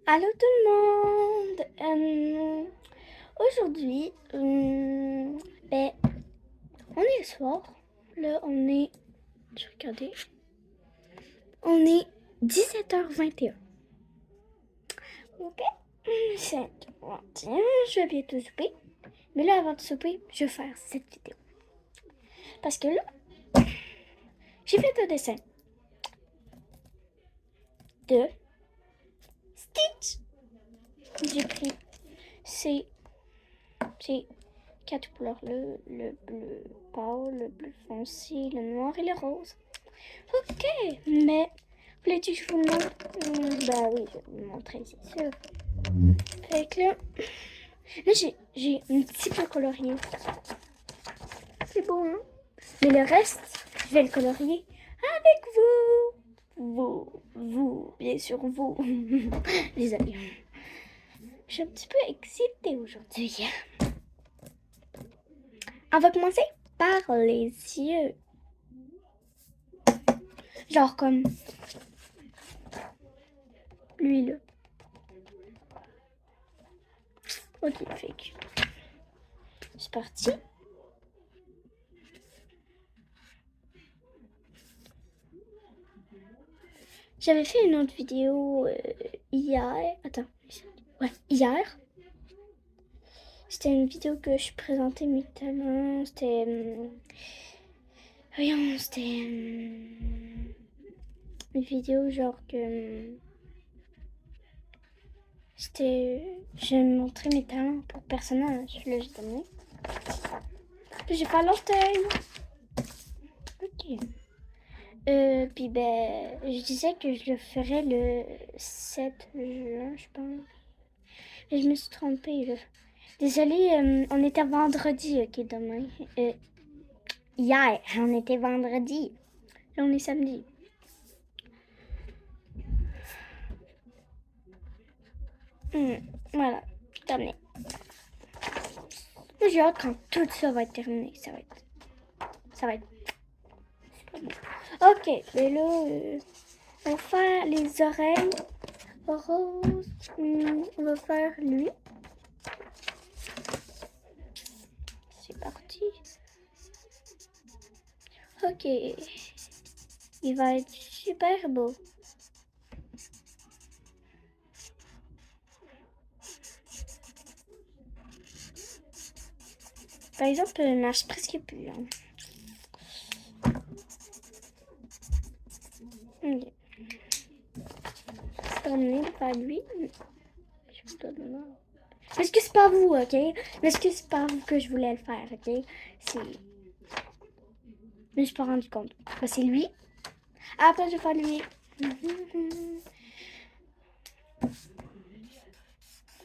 Allô tout le monde! Aujourd'hui, ben, on est le soir. Là, on est. Je vais regarder. On est 17h21. Ok? 5h21. Je vais bientôt souper. Mais là, avant de souper, je vais faire cette vidéo. Parce que là, j'ai fait un dessin de Stitch. J'ai pris ces quatre couleurs, le bleu pâle, le bleu foncé, le noir et le rose. Ok, mais voulez-tu que je vous montre? Bah oui, je vais vous montrer, c'est sûr. Fait que là j'ai un petit peu colorié. C'est beau, hein? Mais le reste, je vais le colorier avec vous. Vous, bien sûr, vous. Désolée. Je suis un petit peu excitée aujourd'hui. On va commencer par les yeux. Genre comme lui là. Ok, fait que c'est parti. J'avais fait une autre vidéo hier. Attends. Ouais, hier. C'était une vidéo que je présentais mes talents. C'était. Voyons, c'était. Une vidéo genre que. C'était. Je montrais mes talents pour personnage. Là, j'ai donné. Puis j'ai fait l'orteil. Ok. Puis ben, je disais que je le ferais le 7 juin, je pense. Mais je me suis trompée, là. Désolée, on était vendredi, ok, demain. Hier, on était vendredi. Là, on est samedi. Voilà, terminé. J'ai hâte quand tout ça va être terminé. Ça va être super beau. Ok, mais là, on va faire les oreilles roses. On va faire lui. C'est parti. Ok. Il va être super beau. Par exemple, il marche presque plus. Hein. Okay. C'est terminé de faire lui. Je vous donne parce que c'est pas vous, ok? Parce que c'est pas vous que je voulais le faire, ok? C'est. Mais je me suis pas rendu compte. Bah, c'est lui. Après, je vais faire lui.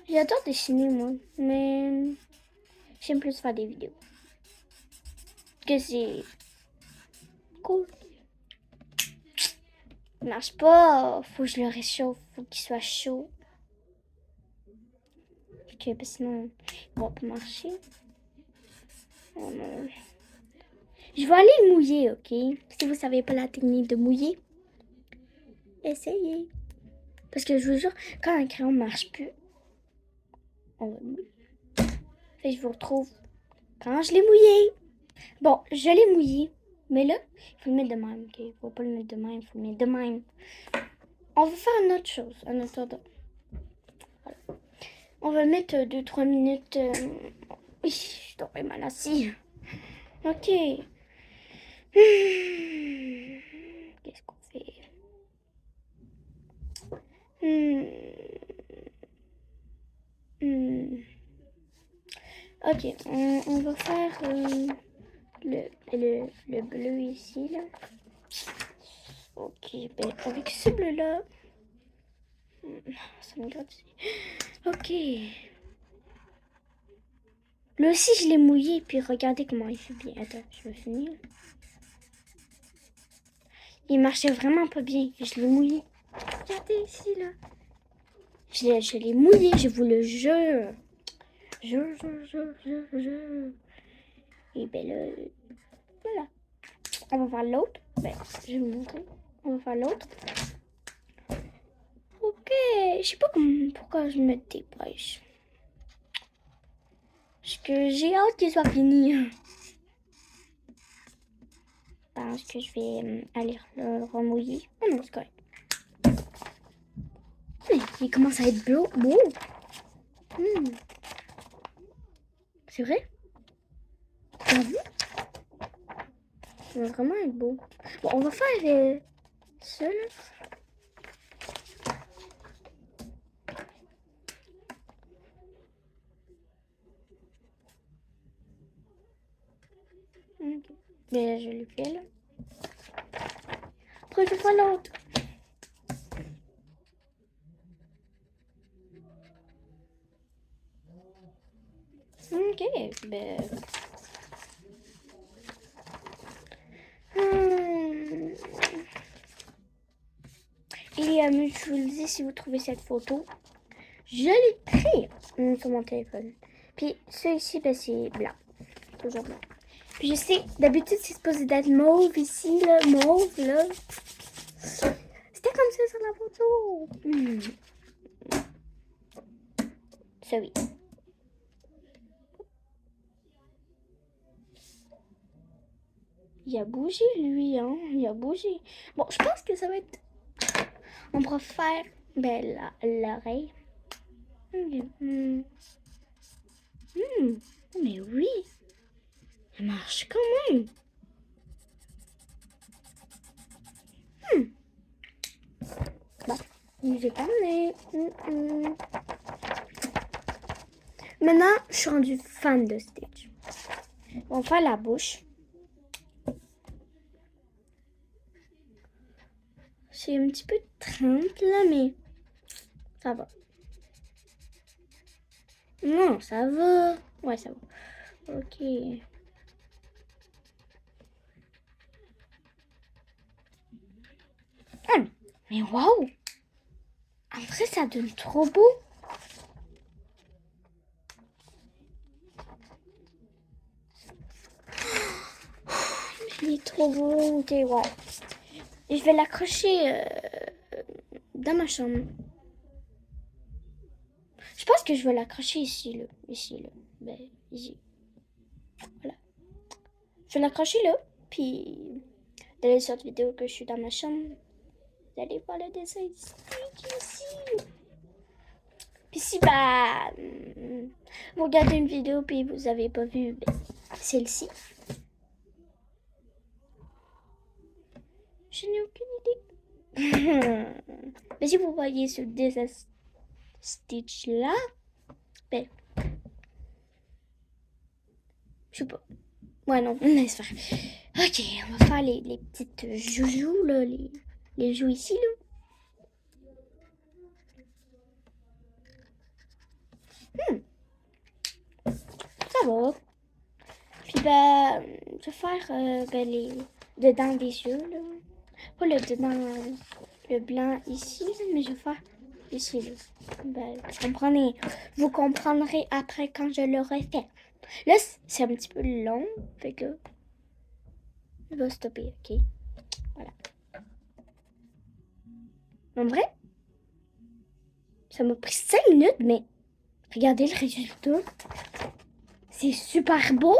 J'adore dessiner, moi. Mais j'aime plus faire des vidéos. Que c'est cool. Il marche pas. Faut que je le réchauffe. Faut qu'il soit chaud. Ok, parce que sinon, il va pas marcher. Oh non. Je vais aller le mouiller, ok? Si vous savez pas la technique de mouiller, essayez. Parce que je vous jure, quand un crayon marche plus, on va mouiller. Et je vous retrouve quand je l'ai mouillé. Bon, je l'ai mouillé. Mais là, il faut le mettre de même, ok? Il faut pas le mettre de même, il faut le mettre de même. On va faire une autre chose, un autre ordre. Voilà. On va mettre 2-3 minutes. Oui, je suis tombée mal assis. Ok. Qu'est-ce qu'on fait? Ok, on va faire le bleu ici, là. Ok, ben avec ce bleu-là, ça me gratte ici. Ok. Là aussi, je l'ai mouillé, puis regardez comment il fait bien. Attends, je vais finir. Il marchait vraiment pas bien, je l'ai mouillé. Regardez ici, là. Je l'ai mouillé, je vous le jure. Je. Et ben là, voilà. On va faire l'autre. Ben, je vais vous montrer. On va faire l'autre. Ok. Je sais pas pourquoi je me dépêche. Parce que j'ai hâte qu'il soit fini. Je pense que je vais aller le remouiller. Oh non, c'est correct. Mais il commence à être beau. C'est vrai? T'as vu? Il va vraiment être beau. Bon, on va faire ça là. Ok. Déjà, je le fais là. Après, je fais l'autre. Ok, ben... Et je vous le dis, si vous trouvez cette photo, je l'ai pris sur mon téléphone. Puis, ça ici, ben, c'est blanc. Toujours blanc. Puis, je sais, d'habitude, c'est supposé d'être mauve ici, là. Mauve, là. C'était comme ça sur la photo. Ça, oui. Il a bougé, lui, hein. Il a bougé. Bon, je pense que ça va être... On pourra faire, ben, l'oreille. Mais oui. Ça marche quand même. Bon, je vais terminer. Maintenant, je suis rendue fan de Stitch. On va faire la bouche. C'est un petit peu de trempe là, mais ça va. Non, ça va. Ouais, ça va. Ok. Mais waouh! En vrai, ça donne trop beau. Il est trop beau. Ok, wow. Et je vais l'accrocher dans ma chambre. Je pense que je vais l'accrocher ici, là. Ici, là. Ben, ici. Voilà. Je vais l'accrocher là. Puis, dans les autres vidéos que je suis dans ma chambre, vous allez voir le dessin de Stitch ici. Puis si, bah, vous regardez une vidéo puis vous avez pas vu celle-ci, je n'ai aucune idée. Mais si vous voyez ce dessin Stitch là, ben, je sais pas. Ouais, non, laisse faire. Ok, on va faire les petites joujoux, là, les joues ici, là. Ça va. Puis, ben, je vais faire ben, les dedans des yeux, là. Pas le dedans, le blanc ici, mais je vais faire ici, là. Ben, vous comprendrez après quand je l'aurai fait. Là, c'est un petit peu long, fait que je vais stopper, ok? Voilà. En vrai, ça m'a pris 5 minutes, mais regardez le résultat. C'est super beau.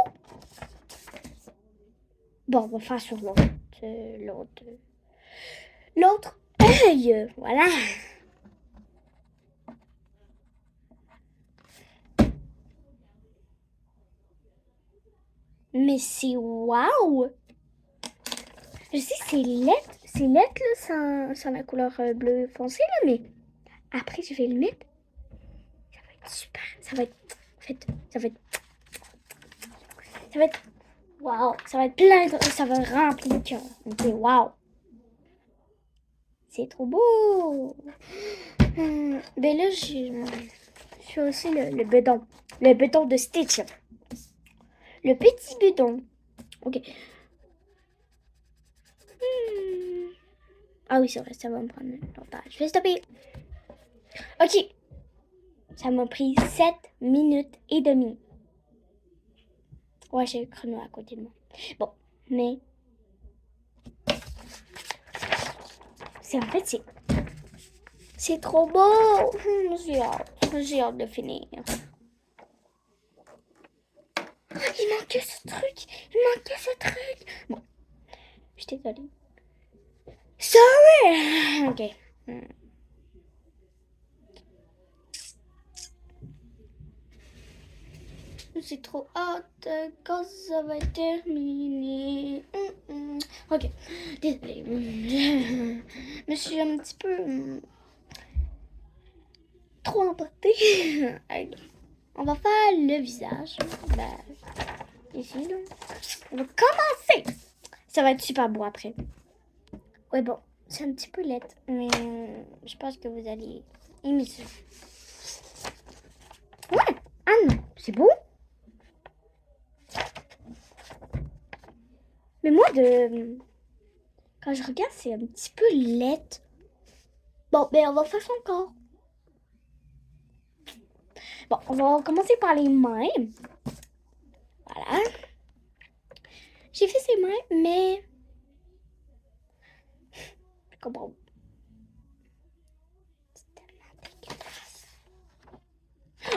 Bon, on va faire sur l'autre. L'autre œil. Voilà. Mais c'est waouh! Je sais, c'est lettre là, sans la couleur bleu foncé là, mais après je vais le mettre. Ça va être super. Ça va être waouh! Ça va être plein de. Ça va remplir le cœur. Ok, waouh! C'est trop beau! Ben là, je fais aussi le bedon. Le bedon de Stitch. Le petit bedon. Ok. Ah oui, c'est vrai, ça va me prendre longtemps. Je vais stopper. Ok. Ça m'a pris 7 minutes et demie. Ouais, j'ai le chrono à côté de moi. Bon, mais... En fait, C'est trop beau. J'ai hâte de finir. Il manquait ce truc. Bon, je suis désolée. Sorry. Ok. J'ai trop hâte quand ça va terminer. Ok, désolée. Je me suis un petit peu trop emportée. On va faire le visage. Ben, ici, là. On va commencer. Ça va être super beau après. Ouais, bon, c'est un petit peu laid, mais je pense que vous allez aimer ça. Ouais, ah non, c'est beau. Mais moi, quand je regarde, c'est un petit peu laid. Bon, ben on va faire son corps. Bon, on va commencer par les mains. Voilà. J'ai fait ses mains, mais... Je comprends. C'est tellement dégueulasse.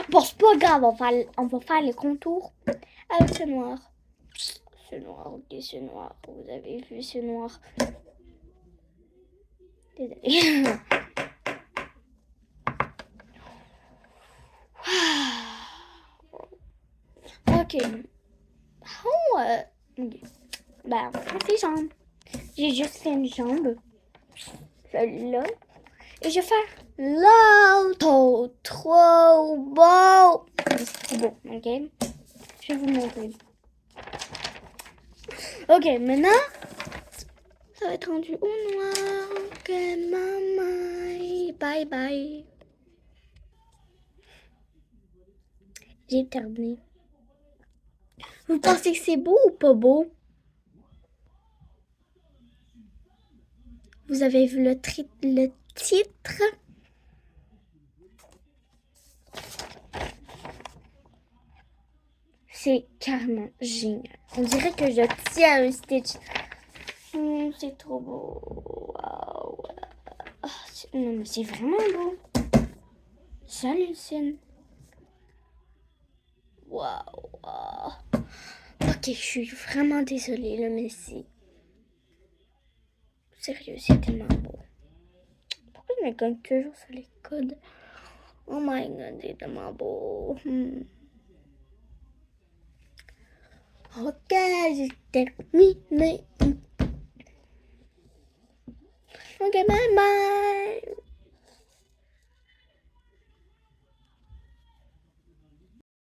Bon, c'est pas grave, on va faire les contours avec ce noir. Ce noir, ok, ce noir. Vous avez vu ce noir. Désolée. Ok. Oh, ok. Ben, on va faire ses jambes. J'ai juste fait une jambe. Celle-là. Et je vais faire l'autre. Trop beau. C'est trop beau, ok? Je vais vous montrer. Ok, maintenant, ça va être rendu au noir. Ok, maman. Bye bye. J'ai terminé. Vous pensez que c'est beau ou pas beau? Vous avez vu le titre? C'est carrément génial. On dirait que je tiens un Stitch. C'est trop beau. Wow. Non, mais c'est vraiment beau. J'hallucine. Wow. Ok, je suis vraiment désolée, là, mais c'est... Sérieux, c'est tellement beau. Pourquoi je me gagne toujours sur les codes? Oh my god, c'est tellement beau. Ok, j'ai terminé. Ok, bye bye.